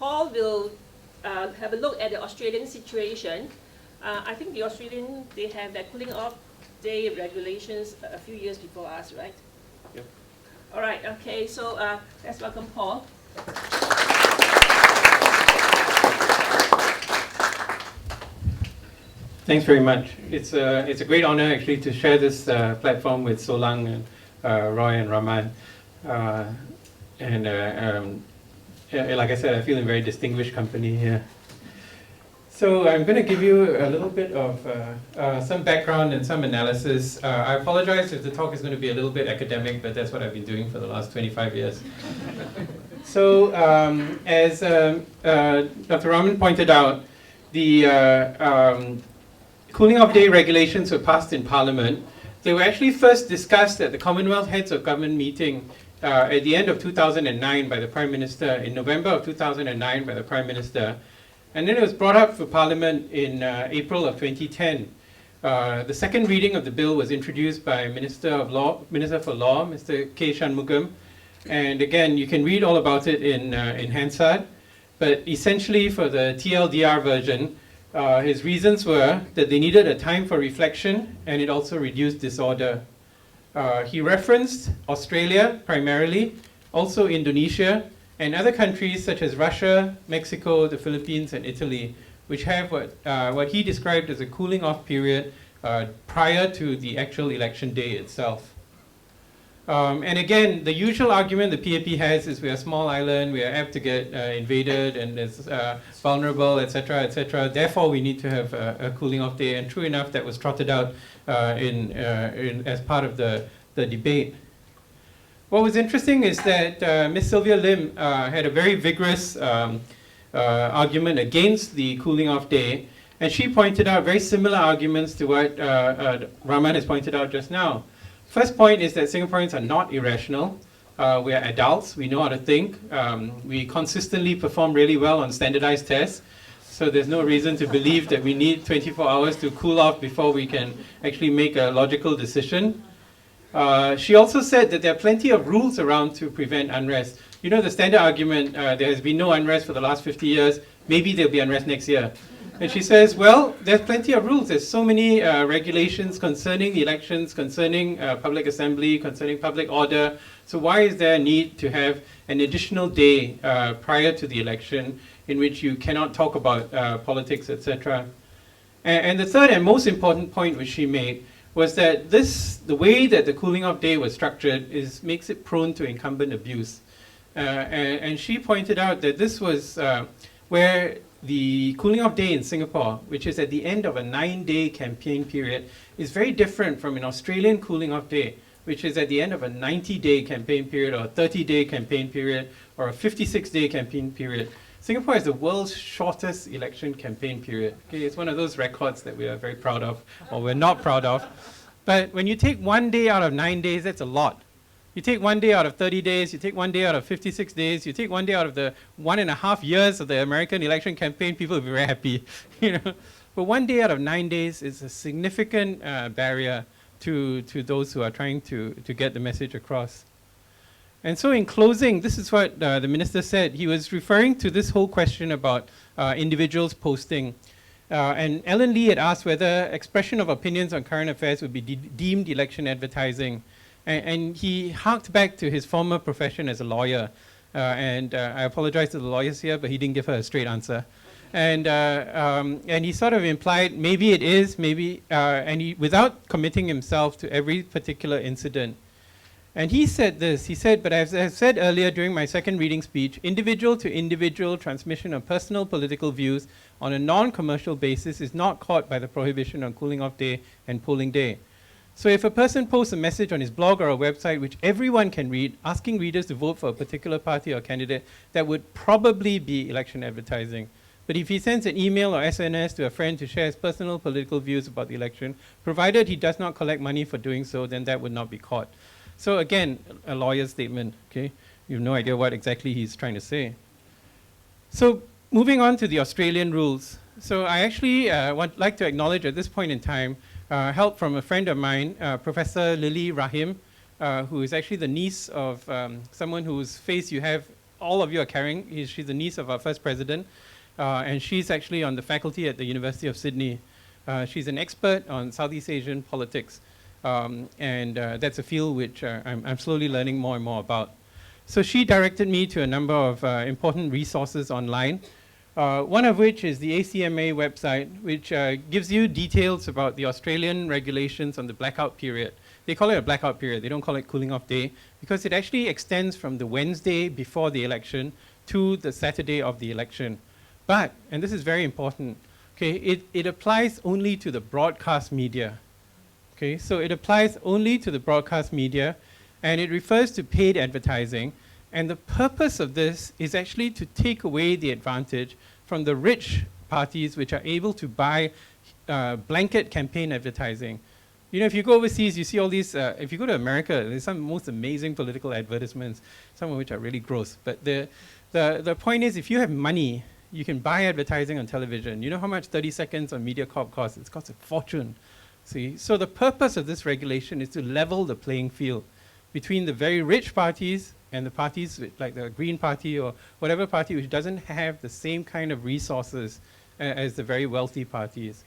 Paul will have a look at the Australian situation. I think the Australian, they have that cooling off day regulations a few years before us, right? Yep. All right, okay, so let's welcome Paul. Thanks very much. It's a great honor actually to share this platform with Soh Lung and Roy and Raman. Like I said, I feel in very distinguished company here. So I'm going to give you a little bit of some background and some analysis. I apologize if the talk is going to be a little bit academic, but that's what I've been doing for the last 25 years. So as Dr. Raman pointed out, the cooling off day regulations were passed in Parliament. They were actually first discussed at the Commonwealth Heads of Government meeting at the end of 2009 by the Prime Minister, in November of 2009 by the Prime Minister. And then it was brought up for Parliament in April of 2010. The second reading of the bill was introduced by Minister for Law, Mr. K. Shanmugam. And again, you can read all about it in Hansard. But essentially for the TLDR version, his reasons were that they needed a time for reflection and it also reduced disorder. He referenced Australia primarily, also Indonesia, and other countries such as Russia, Mexico, the Philippines, and Italy, which have what he described as a cooling off period prior to the actual election day itself. And again, the usual argument the PAP has is we're a small island, we are apt to get invaded and it's vulnerable, etc., etc. Therefore, we need to have a cooling off day. And true enough, that was trotted out as part of the debate. What was interesting is that Ms. Sylvia Lim had a very vigorous argument against the cooling off day, and she pointed out very similar arguments to what Raman has pointed out just now. First point is that Singaporeans are not irrational. We are adults, we know how to think. We consistently perform really well on standardized tests, so there's no reason to believe that we need 24 hours to cool off before we can actually make a logical decision. She also said that there are plenty of rules around to prevent unrest. You know the standard argument, there has been no unrest for the last 50 years, maybe there'll be unrest next year. And she says, well, there's plenty of rules. There's so many regulations concerning the elections, concerning public assembly, concerning public order. So why is there a need to have an additional day prior to the election in which you cannot talk about politics, etc.? And the third and most important point which she made was that the way that the cooling off day was structured makes it prone to incumbent abuse. And she pointed out that this was where the cooling off day in Singapore, which is at the end of a 9-day campaign period, is very different from an Australian cooling off day, which is at the end of a 90-day campaign period or a 30-day campaign period or a 56-day campaign period. Singapore is the world's shortest election campaign period. Okay, it's one of those records that we are very proud of, or we're not proud of. But when you take 1 day out of 9 days, that's a lot. You take 1 day out of 30 days, you take 1 day out of 56 days, you take 1 day out of the 1.5 years of the American election campaign, people will be very happy. But 1 day out of 9 days is a significant barrier to those who are trying to get the message across. And so in closing, this is what the minister said. He was referring to this whole question about individuals posting. And Ellen Lee had asked whether expression of opinions on current affairs would be deemed election advertising. And he harked back to his former profession as a lawyer. And I apologize to the lawyers here, but he didn't give her a straight answer. And he sort of implied maybe it is, maybe, and he, without committing himself to every particular incident. And he said this, he said, but as I said earlier during my second reading speech, individual to individual transmission of personal political views on a non-commercial basis is not caught by the prohibition on cooling off day and polling day. So if a person posts a message on his blog or a website which everyone can read, asking readers to vote for a particular party or candidate, that would probably be election advertising. But if he sends an email or SNS to a friend to share his personal political views about the election, provided he does not collect money for doing so, then that would not be caught. So again, a lawyer's statement, okay? You have no idea what exactly he's trying to say. So moving on to the Australian rules. So I actually like to acknowledge at this point in time help from a friend of mine, Professor Lily Rahim, who is actually the niece of someone whose face you have all of you are carrying. She's the niece of our first president, and she's actually on the faculty at the University of Sydney. She's an expert on Southeast Asian politics, and that's a field which I'm slowly learning more and more about. So she directed me to a number of important resources online, one of which is the ACMA website, which gives you details about the Australian regulations on the blackout period. They call it a blackout period. They don't call it cooling off day, because it actually extends from the Wednesday before the election to the Saturday of the election. But, and this is very important, okay, it applies only to the broadcast media. Okay, so it applies only to the broadcast media, and it refers to paid advertising. And the purpose of this is actually to take away the advantage from the rich parties which are able to buy blanket campaign advertising. You know, if you go overseas, you see all these, if you go to America, there's some most amazing political advertisements, some of which are really gross. But the point is, if you have money, you can buy advertising on television. You know how much 30 seconds on MediaCorp costs? It costs a fortune. See? So the purpose of this regulation is to level the playing field between the very rich parties and the parties like the Green Party or whatever party which doesn't have the same kind of resources as the very wealthy parties.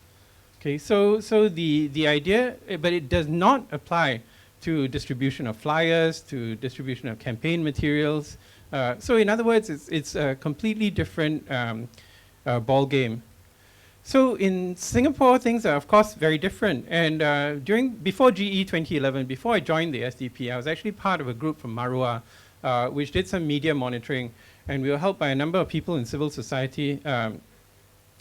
Okay, so the idea, but it does not apply to distribution of flyers, to distribution of campaign materials. So in other words, it's a completely different ball game. So in Singapore, things are of course very different. And before GE 2011, before I joined the SDP, I was actually part of a group from Marua, which did some media monitoring, and we were helped by a number of people in civil society.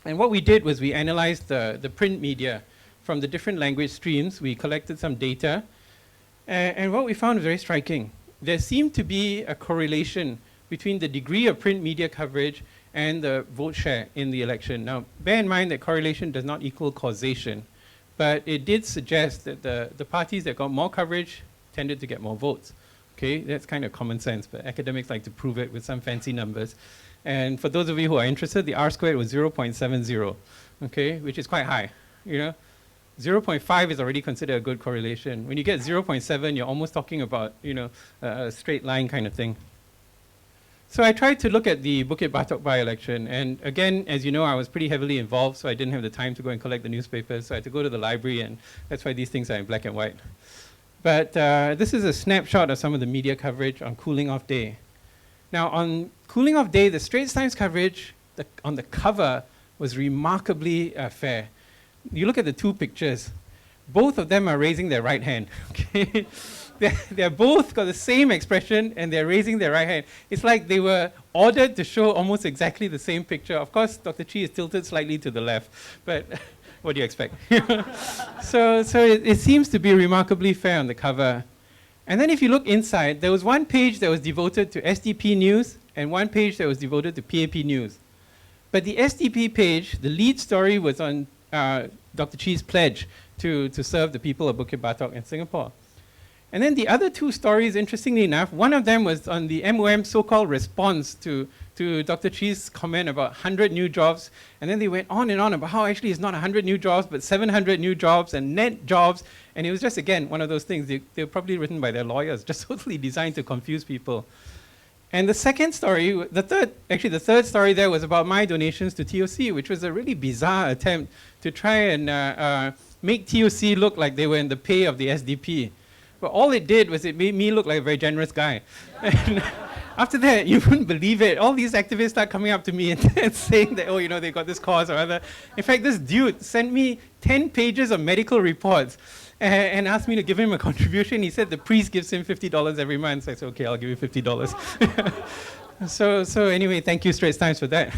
And what we did was we analyzed the print media from the different language streams. We collected some data, and what we found was very striking. There seemed to be a correlation between the degree of print media coverage and the vote share in the election. Now, bear in mind that correlation does not equal causation, but it did suggest that the parties that got more coverage tended to get more votes. Okay, that's kind of common sense, but academics like to prove it with some fancy numbers. And for those of you who are interested, the R-squared was 0.70, okay, which is quite high. You know, 0.5 is already considered a good correlation. When you get 0.7, you're almost talking about, you know, a straight line kind of thing. So I tried to look at the Bukit Batok by-election, and again, as you know, I was pretty heavily involved, so I didn't have the time to go and collect the newspapers, so I had to go to the library, and that's why these things are in black and white. But this is a snapshot of some of the media coverage on cooling off day. Now, on cooling off day, the Straits Times coverage on the cover was remarkably fair. You look at the two pictures, both of them are raising their right hand. Okay, they're both got the same expression and they're raising their right hand. It's like they were ordered to show almost exactly the same picture. Of course, Dr. Chi is tilted slightly to the left, but what do you expect? So it seems to be remarkably fair on the cover. And then if you look inside, there was one page that was devoted to SDP news and one page that was devoted to PAP news. But the SDP page, the lead story was on Dr. Chi's pledge to serve the people of Bukit Batok and Singapore. And then the other two stories, interestingly enough, one of them was on the MOM so-called response to Dr. Chi's comment about 100 new jobs. And then they went on and on about how actually it's not 100 new jobs, but 700 new jobs and net jobs. And it was just, again, one of those things. They were probably written by their lawyers, just totally designed to confuse people. And the second story, the third story there was about my donations to TOC, which was a really bizarre attempt to try and make TOC look like they were in the pay of the SDP. But all it did was it made me look like a very generous guy. And after that, you wouldn't believe it. All these activists start coming up to me and saying that, oh, you know, they got this cause or other. In fact, this dude sent me 10 pages of medical reports and asked me to give him a contribution. He said the priest gives him $50 every month. So I said, okay, I'll give you $50. So anyway, thank you, Straits Times, for that.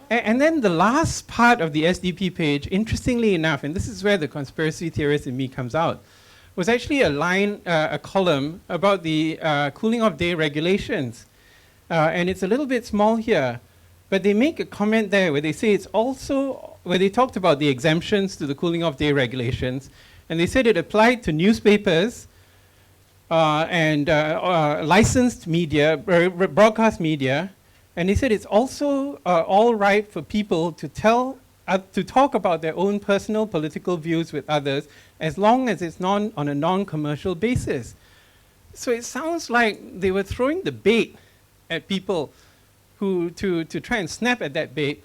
And then the last part of the SDP page, interestingly enough, and this is where the conspiracy theorist in me comes out, was actually a column about the cooling off day regulations. And it's a little bit small here, but they make a comment there where they say it's also, where they talked about the exemptions to the cooling off day regulations, and they said it applied to newspapers and licensed media, broadcast media, and they said it's also all right for people to talk about their own personal political views with others, as long as it's on a non-commercial basis. So it sounds like they were throwing the bait at people to try and snap at that bait,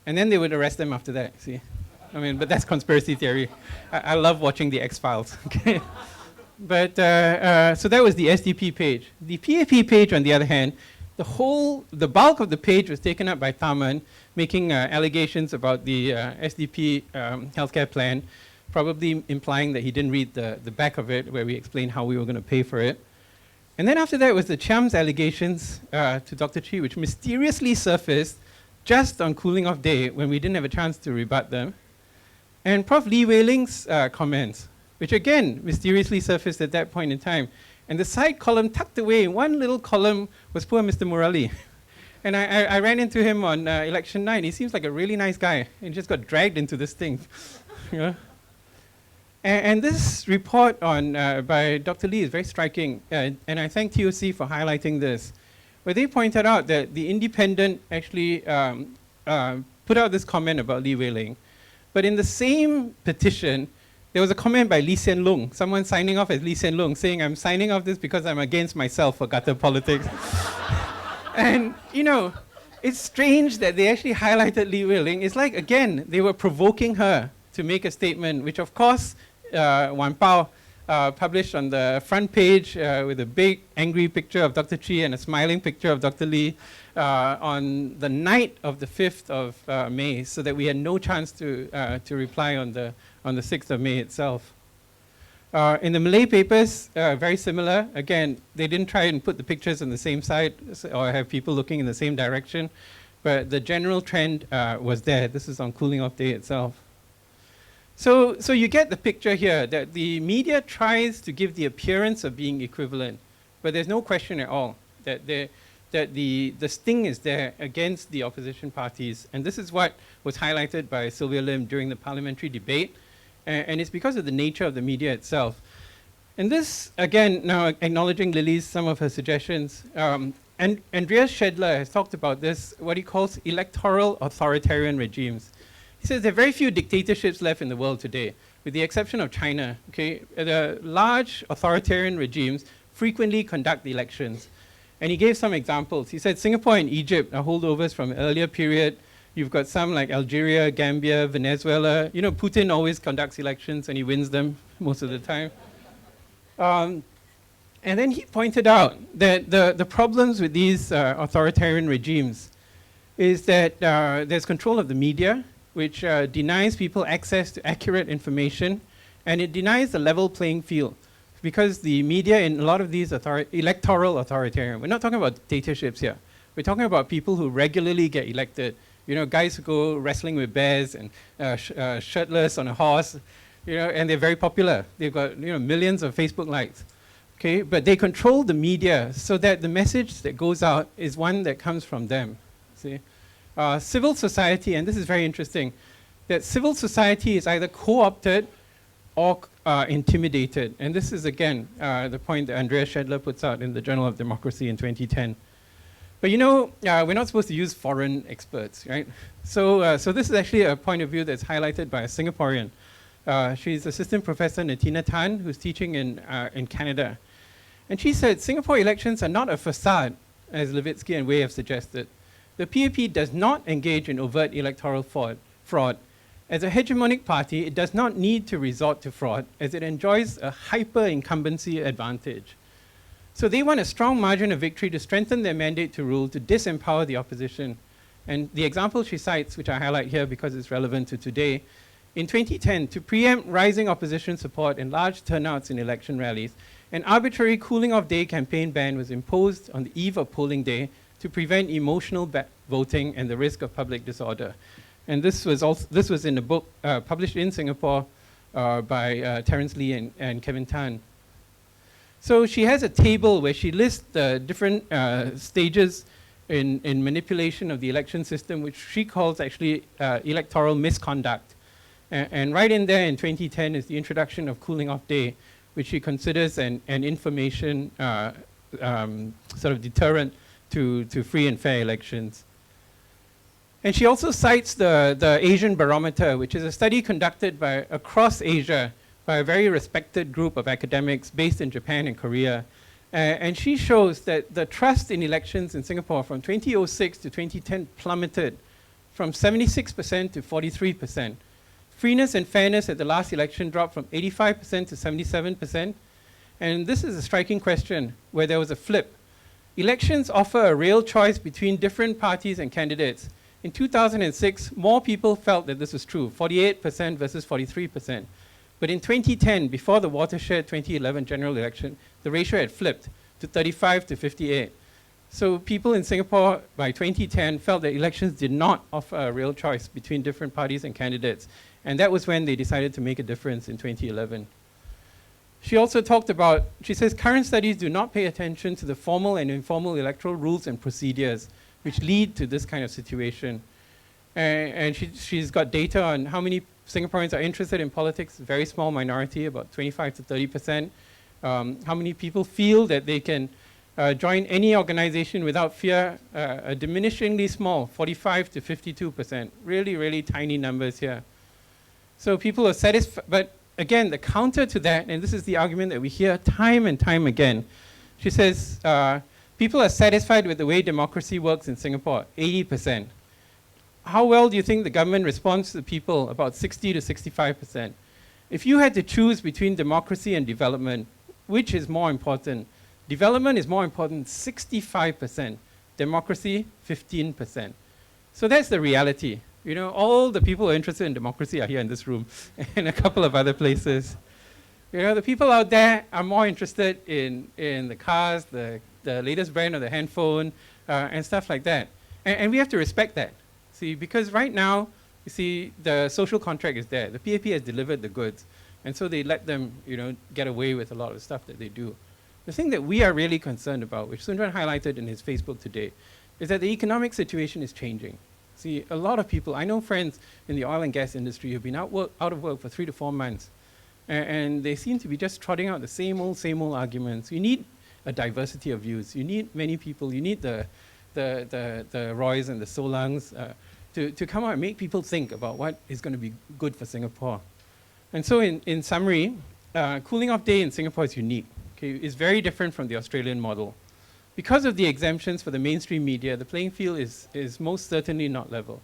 and then they would arrest them after that, see? I mean, but that's conspiracy theory. I love watching the X-Files, okay? But, so that was the SDP page. The PAP page, on the other hand, the bulk of the page was taken up by Tharman, making allegations about the SDP healthcare plan, probably implying that he didn't read the back of it, where we explained how we were going to pay for it. And then after that was the Chiam's allegations to Dr. Chi, which mysteriously surfaced just on cooling off day when we didn't have a chance to rebut them. And Prof Lee Wei Ling's comments, which again mysteriously surfaced at that point in time. And the side column tucked away, one little column was poor Mr. Murali. And I ran into him on election night. He seems like a really nice guy and just got dragged into this thing. You know? And this report on by Dr. Lee is very striking. And I thank TOC for highlighting this, where they pointed out that the Independent actually put out this comment about Lee Wei Ling. But in the same petition, there was a comment by Lee Hsien Loong, someone signing off as Lee Hsien Loong, saying, I'm signing off this because I'm against myself for gutter politics. And, you know, it's strange that they actually highlighted Lee Wei Ling. It's like, again, they were provoking her to make a statement, which of course, Wan Pao published on the front page with a big angry picture of Dr. Chi and a smiling picture of Dr. Lee on the night of the 5th of May, so that we had no chance to reply on the 6th of May itself. In the Malay papers, very similar. Again, they didn't try and put the pictures on the same side or have people looking in the same direction, but the general trend was there. This is on cooling off day itself. So you get the picture here that the media tries to give the appearance of being equivalent, but there's no question at all that the sting is there against the opposition parties. And this is what was highlighted by Sylvia Lim during the parliamentary debate. And it's because of the nature of the media itself. And this, again, now acknowledging Lily's, some of her suggestions, and Andrea Sadler has talked about this, what he calls electoral authoritarian regimes. He says there are very few dictatorships left in the world today, with the exception of China. Okay? The large authoritarian regimes frequently conduct elections. And he gave some examples. He said Singapore and Egypt are holdovers from an earlier period. You've got some like Algeria, Gambia, Venezuela. You know, Putin always conducts elections and he wins them most of the time. And then he pointed out that the problems with these authoritarian regimes is that there's control of the media, which denies people access to accurate information, and it denies the level playing field. Because the media in a lot of these electoral authoritarian, we're not talking about dictatorships here. We're talking about people who regularly get elected. You know, guys who go wrestling with bears and shirtless on a horse, you know, and they're very popular. They've got, you know, millions of Facebook likes. Okay, but they control the media so that the message that goes out is one that comes from them. See? Civil society, and this is very interesting, that civil society is either co-opted or intimidated. And this is, again, the point that Andrea Sadler puts out in the Journal of Democracy in 2010. But you know, we're not supposed to use foreign experts, right? So this is actually a point of view that's highlighted by a Singaporean. She's Assistant Professor Natina Tan, who's teaching in Canada. And she said, Singapore elections are not a facade, as Levitsky and Wei have suggested. The PAP does not engage in overt electoral fraud. As a hegemonic party, it does not need to resort to fraud, as it enjoys a hyper-incumbency advantage. So they want a strong margin of victory to strengthen their mandate to rule, to disempower the opposition. And the example she cites, which I highlight here because it's relevant to today, in 2010, to preempt rising opposition support and large turnouts in election rallies, an arbitrary cooling-off day campaign ban was imposed on the eve of polling day to prevent emotional voting and the risk of public disorder. And this was in a book published in Singapore by Terence Lee and Kevin Tan. So she has a table where she lists the different stages in manipulation of the election system, which she calls actually electoral misconduct. And right in there in 2010 is the introduction of cooling off day, which she considers an information sort of deterrent to free and fair elections. And she also cites the Asian Barometer, which is a study conducted across Asia by a very respected group of academics based in Japan and Korea. And she shows that the trust in elections in Singapore from 2006 to 2010 plummeted from 76% to 43%. Freeness and fairness at the last election dropped from 85% to 77%. And this is a striking question where there was a flip. Elections offer a real choice between different parties and candidates. In 2006, more people felt that this was true, 48% versus 43%. But in 2010, before the watershed 2011 general election, the ratio had flipped to 35 to 58. So people in Singapore by 2010 felt that elections did not offer a real choice between different parties and candidates. And that was when they decided to make a difference in 2011. She also talked about, she says, current studies do not pay attention to the formal and informal electoral rules and procedures which lead to this kind of situation. And she's got data on how many Singaporeans are interested in politics, a very small minority, about 25 to 30%. How many people feel that they can join any organization without fear, a diminishingly small, 45 to 52%. Really, really tiny numbers here. So people are satisfied, but again, the counter to that, and this is the argument that we hear time and time again, she says, people are satisfied with the way democracy works in Singapore, 80%. How well do you think the government responds to the people? About 60 to 65%. If you had to choose between democracy and development, which is more important? Development is more important, 65%. Democracy, 15%. So that's the reality. You know, all the people who are interested in democracy are here in this room and a couple of other places. You know, the people out there are more interested in the cars, the latest brand of the handphone, and stuff like that. And we have to respect that. See, because right now, you see, the social contract is there. The PAP has delivered the goods. And so they let them, you know, get away with a lot of the stuff that they do. The thing that we are really concerned about, which Sundran highlighted in his Facebook today, is that the economic situation is changing. See, a lot of people, I know friends in the oil and gas industry who've been out of work for 3 to 4 months. And they seem to be just trotting out the same old arguments. You need a diversity of views. You need many people. You need the Roys and the Soh Lungs to come out and make people think about what is going to be good for Singapore. And so in summary, cooling off day in Singapore is unique. Okay? It's very different from the Australian model. Because of the exemptions for the mainstream media, the playing field is most certainly not level.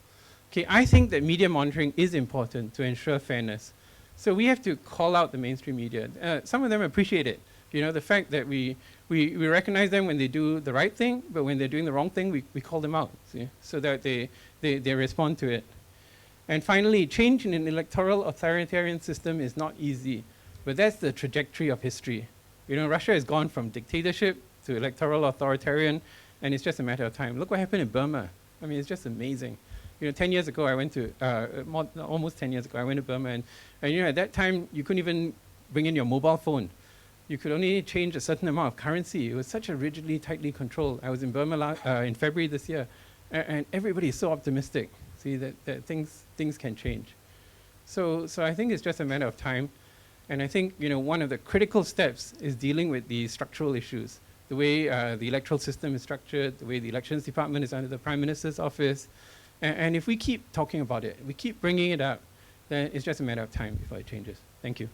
Okay, I think that media monitoring is important to ensure fairness. So we have to call out the mainstream media. Some of them appreciate it. You know, the fact that we recognize them when they do the right thing, but when they're doing the wrong thing, we call them out, see, so that they respond to it. And finally, change in an electoral authoritarian system is not easy, but that's the trajectory of history. You know, Russia has gone from dictatorship to electoral authoritarian, and it's just a matter of time. Look what happened in Burma. I mean, it's just amazing. You know, 10 years ago, I went to, almost 10 years ago, I went to Burma, and you know, at that time, you couldn't even bring in your mobile phone. You could only change a certain amount of currency. It was such a rigidly, tightly controlled. I was in Burma in February this year, and everybody is so optimistic, see, that things can change. So I think it's just a matter of time. And I think, you know, one of the critical steps is dealing with the structural issues. The way the electoral system is structured, the way the elections department is under the Prime Minister's office. And if we keep talking about it, we keep bringing it up, then it's just a matter of time before it changes. Thank you.